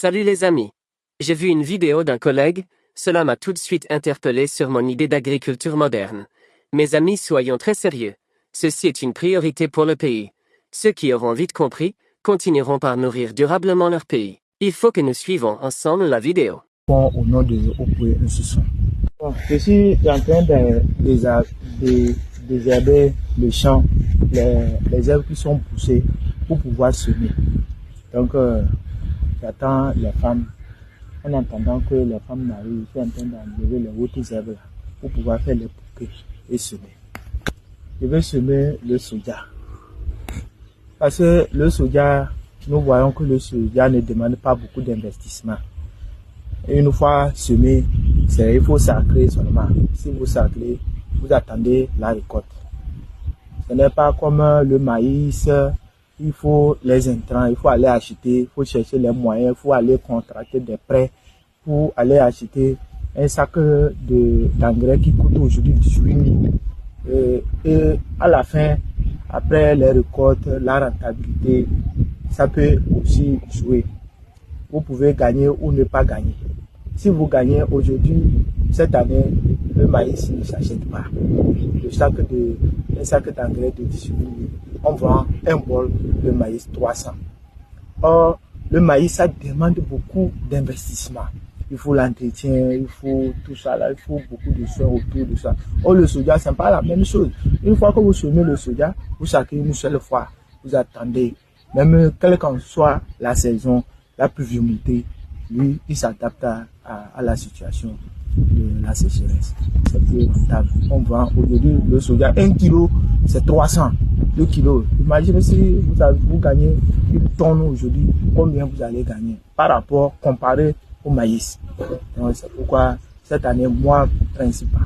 Salut les amis. J'ai vu une vidéo d'un collègue, cela m'a tout de suite interpellé sur mon idée d'agriculture moderne. Mes amis, soyons très sérieux. Ceci est une priorité pour le pays. Ceux qui auront vite compris, continueront par nourrir durablement leur pays. Il faut que nous suivons ensemble la vidéo. Au nom de Opoué Nsusson. Je suis en train de désherber le champ, les herbes qui sont poussées pour pouvoir semer. Donc, j'attends les femmes. En attendant que les femmes n'arrivent, je suis en train d'enlever les hautes herbes là, pour pouvoir faire les bouquets et semer. Je vais semer le soja. Parce que le soja, nous voyons que le soja ne demande pas beaucoup d'investissement. Et une fois semé, il faut sacrer seulement. Si vous sacrez, vous attendez la récolte. Ce n'est pas comme le maïs, il faut les intrants, il faut aller acheter, il faut chercher les moyens, il faut aller contracter des prêts pour aller acheter un sac d'engrais qui coûte aujourd'hui 18 000. Et à la fin, après les récoltes, la rentabilité, ça peut aussi jouer. Vous pouvez gagner ou ne pas gagner. Si vous gagnez aujourd'hui, cette année, le maïs ne s'achète pas. Un sac d'engrais de 18 000, on vend un bol de maïs 300. Or, le maïs, ça demande beaucoup d'investissement. Il faut l'entretien, il faut tout ça là, il faut beaucoup de soins autour de ça. Or, le soja, c'est pas la même chose. Une fois que vous semez le soja, vous sacrez une seule fois, vous attendez. Même quelle qu'en soit la saison, la pluviométrie, lui, il s'adapte à la situation de la sécheresse. C'est plus rentable. On vend aujourd'hui le soja, 1 kilo, c'est 300. 2 kilos. Imaginez si vous gagnez une tonne aujourd'hui, combien vous allez gagner par rapport, comparé au maïs. Donc, c'est pourquoi cette année, moi, principal,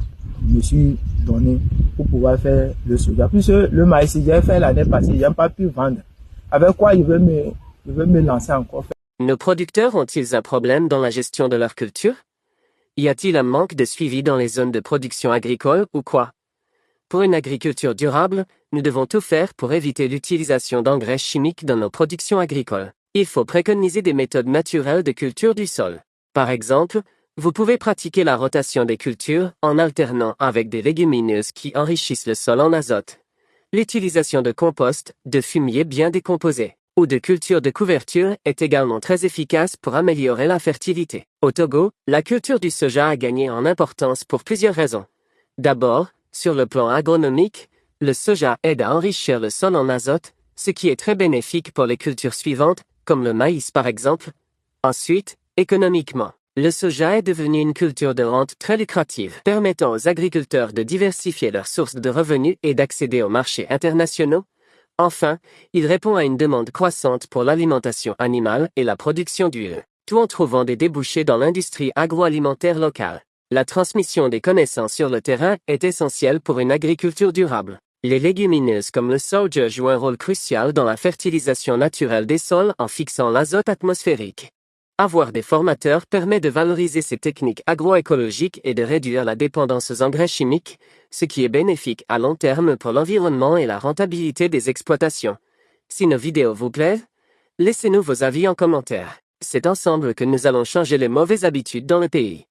je me suis donné pour pouvoir faire le soja. Puisque le maïs, j'ai fait l'année passée, je n'ai pas pu vendre. Avec quoi il veut me lancer encore? Nos producteurs ont-ils un problème dans la gestion de leur culture? Y a-t-il un manque de suivi dans les zones de production agricole ou quoi? Pour une agriculture durable, nous devons tout faire pour éviter l'utilisation d'engrais chimiques dans nos productions agricoles. Il faut préconiser des méthodes naturelles de culture du sol. Par exemple, vous pouvez pratiquer la rotation des cultures en alternant avec des légumineuses qui enrichissent le sol en azote. L'utilisation de compost, de fumier bien décomposé ou de culture de couverture est également très efficace pour améliorer la fertilité. Au Togo, la culture du soja a gagné en importance pour plusieurs raisons. D'abord, sur le plan agronomique, le soja aide à enrichir le sol en azote, ce qui est très bénéfique pour les cultures suivantes, comme le maïs par exemple. Ensuite, économiquement, le soja est devenu une culture de rente très lucrative, permettant aux agriculteurs de diversifier leurs sources de revenus et d'accéder aux marchés internationaux. Enfin, il répond à une demande croissante pour l'alimentation animale et la production d'huile, tout en trouvant des débouchés dans l'industrie agroalimentaire locale. La transmission des connaissances sur le terrain est essentielle pour une agriculture durable. Les légumineuses comme le soja jouent un rôle crucial dans la fertilisation naturelle des sols en fixant l'azote atmosphérique. Avoir des formateurs permet de valoriser ces techniques agroécologiques et de réduire la dépendance aux engrais chimiques, ce qui est bénéfique à long terme pour l'environnement et la rentabilité des exploitations. Si nos vidéos vous plaisent, laissez-nous vos avis en commentaire. C'est ensemble que nous allons changer les mauvaises habitudes dans le pays.